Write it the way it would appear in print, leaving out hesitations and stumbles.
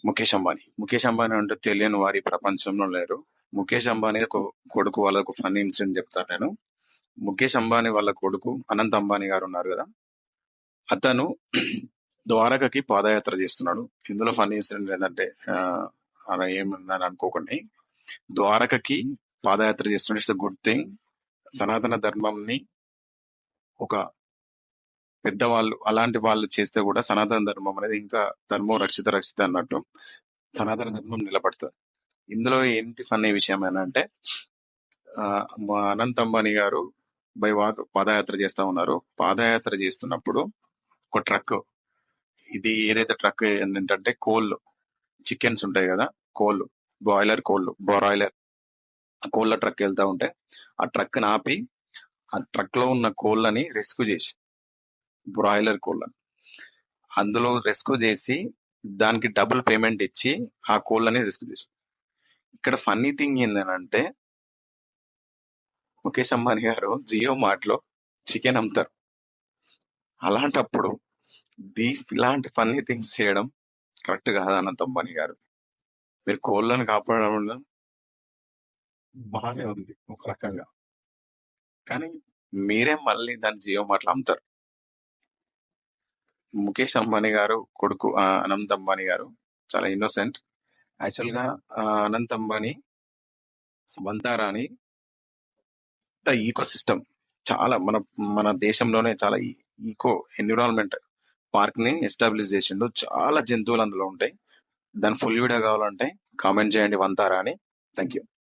ముఖేష్ అంబానీ. ముఖేష్ అంబానీ అంటే తెలియని వారి ప్రపంచంలో లేరు. ముఖేష్ అంబానీ కొడుకు వాళ్ళకు ఫన్నీ ఇన్సిడెంట్ చెప్తాను నేను. ముఖేష్ అంబానీ వాళ్ళ కొడుకు అనంత్ అంబానీ గారు ఉన్నారు కదా, అతను ద్వారకకి పాదయాత్ర చేస్తున్నాడు. ఇందులో ఫన్నీ ఇన్సిడెంట్ ఏంటంటే అలా ఏమన్నాను అనుకోకండి. ద్వారకకి పాదయాత్ర చేస్తున్నాడు, ఇట్స్ గుడ్ థింగ్. సనాతన ధర్మంని ఒక పెద్దవాళ్ళు అలాంటి వాళ్ళు చేస్తే కూడా సనాతన ధర్మం అనేది ఇంకా ధర్మం రక్షిత రక్షిత అన్నట్టు సనాతన ధర్మం నిలబడుతుంది. ఇందులో ఏంటి ఫన్నీ విషయం ఏంటంటే మా అనంత్ అంబానీ గారు బై వాక్ పాదయాత్ర చేస్తా ఉన్నారు. పాదయాత్ర చేస్తున్నప్పుడు ఒక ట్రక్, ఇది ఏదైతే ట్రక్ ఏంటంటే కోళ్ళు, చికెన్స్ ఉంటాయి కదా, కోళ్ళు, బ్రాయిలర్ కోళ్ళ ట్రక్ వెళ్తా ఉంటే ఆ ట్రక్ ఆపి ఆ ట్రక్ లో ఉన్న కోళ్ళని రెస్క్యూ చేసి, బ్రాయిలర్ కోళ్ళని అందులో రెస్క్యూ చేసి దానికి డబుల్ పేమెంట్ ఇచ్చి ఆ కోళ్ళని రెస్క్యూ చేసి. ఇక్కడ ఫన్నీ థింగ్ ఏంటంటే ముఖేష్ అంబానీ గారు జియో మార్ట్ లో చికెన్ అమ్ముతారు. అలాంటప్పుడు ఇలాంటి ఫన్నీ థింగ్స్ చేయడం కరెక్ట్ కాదు అనంత్ అంబానీ గారు. మీరు కోళ్ళను కాపాడడం బాగానే ఉంది ఒక రకంగా, కానీ మీరే మళ్ళీ దాన్ని జియో మార్ట్లో అమ్ముతారు. ముఖేష్ అంబానీ గారు కొడుకు అనంత్ అంబానీ గారు చాలా ఇన్నోసెంట్. యాక్చువల్ గా అనంత్ అంబానీ వంతారాని ఈకో సిస్టమ్ చాలా మన దేశంలోనే చాలా ఈకో ఎన్విరాన్మెంట్ పార్క్ ని ఎస్టాబ్లిష్ చేసిండు. చాలా జంతువులు అందులో ఉంటాయి. దాని ఫుల్ వీడియో కావాలంటే కామెంట్ చేయండి వంతారా అని. Thank you.